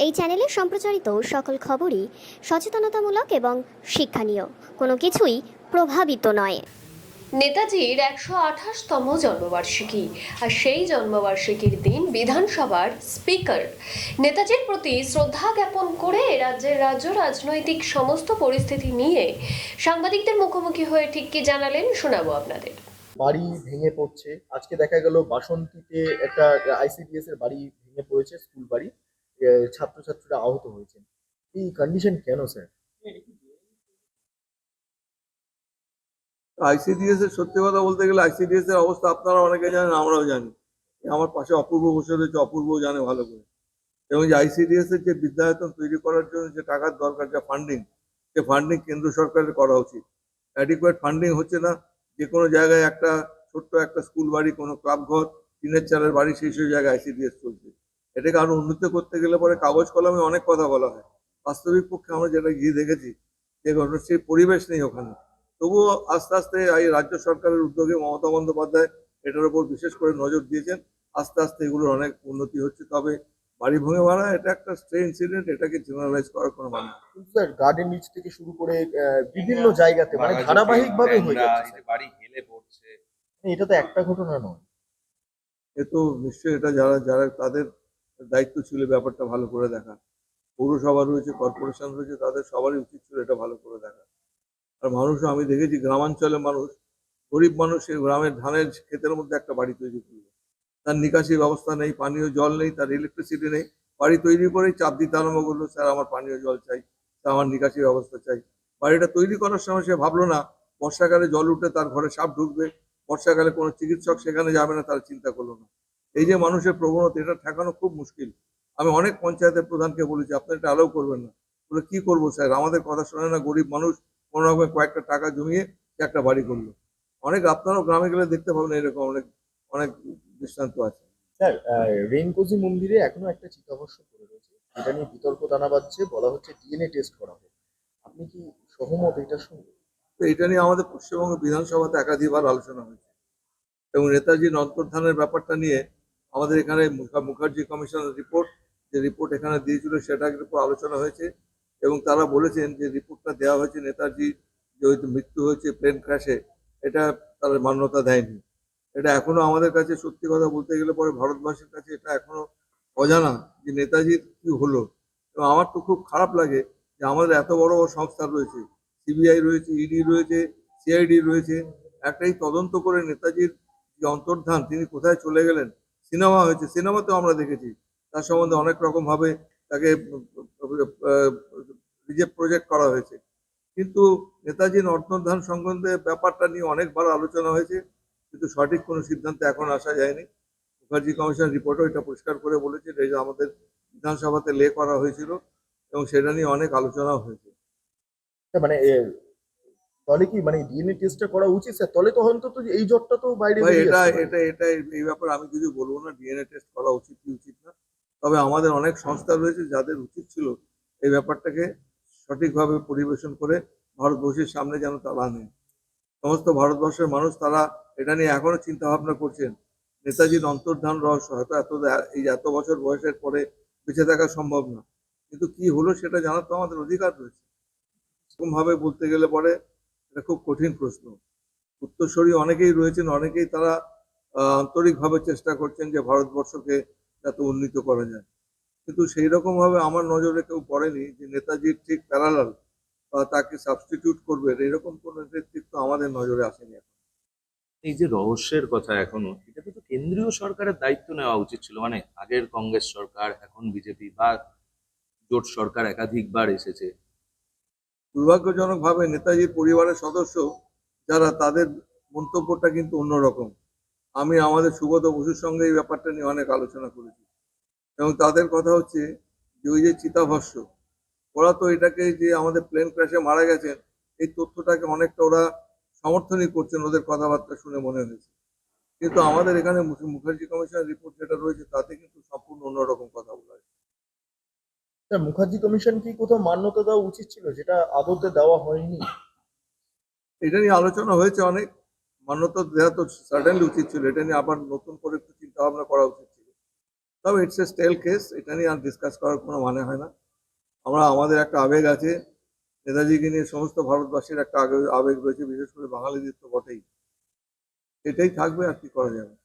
এই চ্যানেলে সম্প্রচারিত সকল খবরই সচেতনতামূলক এবং শিক্ষণীয়, কোনো কিছুই প্রভাবিত নয়। নেতাজির ১২৮তম জন্মবার্ষিকী, আর সেই জন্মবার্ষিকীর দিন বিধানসভার স্পিকার নেতাজির প্রতি শ্রদ্ধা জ্ঞাপন করে রাজ্যের রাজনৈতিক সমস্ত পরিস্থিতি নিয়ে সাংবাদিকদের মুখোমুখি হয়ে ঠিক কি জানালেন শোনাবো আপনাদের। বাড়ি ভেঙে পড়ছে। আজকে দেখা গেল বাসন্তীতে একটা আইসিডিএস এর বাড়ি ভেঙে পড়েছে, স্কুল বাড়ি। ছাত্রছাত্রীরা আহত হয়েছেন। এই কন্ডিশন কেন স্যার? আইসিডিএস এর সত্যি কথা বলতে গেলে আইসিডিএস এর অবস্থা আপনারা অনেকে জানেন, আমরাও জানি। আমার পাশে অপূর্ব বসে রয়েছে, অপূর্বও জানে ভালো করে। এবং যে আইসিডিএস এর যে বিদ্যায়তন তৈরি করার জন্য যে টাকার দরকার, যে ফান্ডিং, সে ফান্ডিং কেন্দ্র সরকারের করা উচিত। অ্যাডিকুয়েট ফান্ডিং হচ্ছে না। যে কোনো জায়গায় একটা ছোট্ট একটা স্কুল বাড়ি, কোনো ক্লাব ঘর, টিনের চালের বাড়ি, সেই সব জায়গায় আইসিডিএস চলছে। এটাকে আরো উন্নত করতে গেলে পরে কাগজ কলমে অনেক কথা বলা হয়, বাস্তবিক পক্ষে আমরা যেটা গিয়ে দেখেছি যে সেই পরিবেশ নেই ওখানে। তবুও আস্তে আস্তে এই রাজ্য সরকারের উদ্যোগে মমতা বন্দ্যোপাধ্যায় এটার উপর বিশেষ করে নজর দিয়েছেন। আস্তে আস্তে এগুলোর অনেক উন্নতি হচ্ছে। তবে বাড়ি ভেঙে মারা এটা একটা স্ট্রে ইনসিডেন্ট, এটাকে জেনারেলাইজ করার কোনো মানে নেই। কিন্তু স্যার গার্ডেন নিচ থেকে শুরু করে বিভিন্ন জায়গাতে মানে ধারাবাহিক ভাবে হয়ে যাচ্ছে স্যার। বাড়ি হেলে পড়ছে। এটা তো একটা ঘটনা নয়। এ তো নিশ্চয়ই এটা যারা যারা তাদের দায়িত্ব ছিল ব্যাপারটা ভালো করে দেখা। পৌরসভা রয়েছে, কর্পোরেশন রয়েছে, তাদের সবারই উচিত ছিল এটা ভালো করে দেখা। আর মানুষও আমি দেখেছি, গ্রামাঞ্চলে মানুষ, গরিব মানুষ এই গ্রামের ধানের ক্ষেতের মধ্যে একটা বাড়ি তৈরি করলো। তার নিকাশি ব্যবস্থা নেই, পানীয় জল নেই, তার ইলেকট্রিসিটি নেই। বাড়ি তৈরি করেই চাপ দিতে আরম্ভ করলো, স্যার আমার পানীয় জল চাই, স্যার আমার নিকাশি ব্যবস্থা চাই। বাড়িটা তৈরি করার সময় সে ভাবলো না বর্ষাকালে জল উঠে তার ঘরে সাপ ঢুকবে, বর্ষাকালে কোনো চিকিৎসক সেখানে যাবে না, তার চিন্তা করলো না। এই যে মানুষের প্রবণতা, এটা ঠেকানো খুব মুশকিল। আমি অনেক পঞ্চায়েতের প্রধানকে বলেছি আপনার এটা অ্যালাউ করবেন না। বলে কি করবো স্যার, আমাদের কথা শোনে না, গরিব মানুষ কোনো রকমের কয়েকটা টাকা জমিয়ে সে একটা বাড়ি করলো। অনেক আপনারাও গ্রামে গেলে দেখতে পাবেন এরকম অনেক অনেক দৃষ্টান্ত আছে। স্যার রেনকোজি মন্দিরে এখনো একটা চিতাভস্ম পড়ে রয়েছে, এটা নিয়ে বিতর্ক দানা বাঁধছে। বলা হচ্ছে ডিএনএ টেস্ট করা হবে। আপনি কি সহমত এটার সঙ্গে? তো এটা নিয়ে আমাদের পশ্চিমবঙ্গ বিধানসভাতে একাধিকবার আলোচনা হয়েছে। এবং নেতাজির অন্তর্ধানের ব্যাপারটা নিয়ে আমাদের এখানে মুখার্জি কমিশনের রিপোর্ট, যে রিপোর্ট এখানে দিয়েছিল সেটার উপর আলোচনা হয়েছে। এবং তারা বলেছেন যে রিপোর্টটা দেওয়া হয়েছে নেতাজি যে হয়তো মৃত্যু হয়েছে প্লেন ক্র্যাশে, এটা তারা মান্যতা দেয়নি। এটা এখনো আমাদের কাছে সত্যি কথা বলতে গেলে পরে ভারতবাসীর কাছে এটা এখনো অজানা যে নেতাজির কি হলো। এবং আমার তো খুব খারাপ লাগে যে আমাদের এত বড় বড় সংস্থা রয়েছে, সিবিআই রয়েছে, ইডি রয়েছে, সিআইডি রয়েছে, একটাই তদন্ত করে নেতাজির যে অন্তর্ধান তিনি কোথায় চলে গেলেন। সিনেমা হয়েছে, সিনেমাতেও আমরা দেখেছি তার সম্বন্ধে অনেক রকম ভাবে তাকে রিজেক্ট প্রজেক্ট করা হয়েছে। কিন্তু নেতাজির অন্তর্ধান সম্বন্ধে ব্যাপারটা নিয়ে অনেকবার আলোচনা হয়েছে, কিন্তু সঠিক কোনো সিদ্ধান্তে এখন আসা যায়নি। মুখার্জি কমিশন রিপোর্টও এটা পরিষ্কার করে বলেছে, যে আমাদের বিধানসভাতে করা হয়েছিল এবং সেটা নিয়ে অনেক আলোচনাও হয়েছে। মানে তাহলে কি মানে ডিএনএ টেস্টটা করা উচিত স্যার? তাহলে তো অন্তত এই জ্বরটা তো বাইরে ভাই বেরিয়ে এটা আসতে পারে। এটা এটা এই ব্যাপারে আমি কিছু বলবো না, ডিএনএ টেস্ট করা উচিত কি উচিত না। তবে আমাদের অনেক সংস্থা রয়েছে যাদের উচিত ছিল এই ব্যাপারটাকে সঠিকভাবে পরিবেশন করে ভারতবর্ষের সামনে যেন তারা আনে। সমস্ত ভারতবর্ষের মানুষ তারা এটা নিয়ে এখনো চিন্তা ভাবনা করছেন। নেতাজির অন্তর্ধান রহস্য হয়তো এই এত বছর বয়সের পরে বেঁচে থাকা সম্ভব না, কিন্তু কি হলো সেটা জানার তো আমাদের অধিকার রয়েছে। এরকম ভাবে বলতে গেলে পরে এটা খুব কঠিন প্রশ্ন। উত্তরসূরি অনেকেই রয়েছেন, অনেকেই তারা আন্তরিকভাবে চেষ্টা করছেন যে ভারতবর্ষকে যাতে উন্নীত করা যায়। কিন্তু সেই রকম ভাবে আমার নজরে কেউ পড়েনি যে নেতাজির ঠিক প্যারালাল বা তাকে সাবস্টিটিউট করবে, এরকম কোনো নেতৃত্ব আমাদের নজরে আসেনি এখন। এই যে রহস্যের কথা এখনো, এটাতে তো কেন্দ্রীয় সরকারের দায়িত্ব নেওয়া উচিত ছিল। মানে আগের কংগ্রেস সরকার, এখন বিজেপি বা জোট সরকার একাধিকবার এসেছে। দুর্ভাগ্যজনকভাবে নেতাজির পরিবারের সদস্য যারা, তাদের মন্তব্যটা কিন্তু অন্যরকম। আমি আমাদের সুব্রত বসুর সঙ্গে এই ব্যাপারটা নিয়ে অনেক আলোচনা করেছি এবং তাদের কথা হচ্ছে যে ওই যে চিতাভস্ম, ওরা তো এটাকে যে আমাদের প্লেন ক্র্যাশে মারা গেছেন এই তথ্যটাকে অনেকটা ওরা সমর্থনই করছেন, ওদের কথাবার্তা শুনে মনে হয়েছে। কিন্তু আমাদের এখানে মুখার্জি কমিশনের রিপোর্ট যেটা রয়েছে তাতে কিন্তু সম্পূর্ণ অন্যরকম কথা বলা হয়েছে। স্যার মুখার্জি কমিশন কি কোথাও মান্যতা দেওয়া উচিত ছিল যেটা আদতে দেওয়া হয়নি? এটা নিয়ে আলোচনা হয়েছে অনেক। মান্যতা দেওয়া তো সার্টেনলি উচিত ছিল, এটা নিয়ে আবার নতুন করে একটু চিন্তা ভাবনা করা উচিত ছিল। তবে ইটস এ স্টেল কেস, এটা নিয়ে আর ডিসকাস করার কোনো মানে হয় না। আমাদের একটা আবেগ আছে, নেতাজিকে নিয়ে সমস্ত ভারতবাসীর একটা আবেগ রয়েছে, বিশেষ করে বাঙালিদের তো বটেই। এটাই থাকবে, আর কি করা যাবে।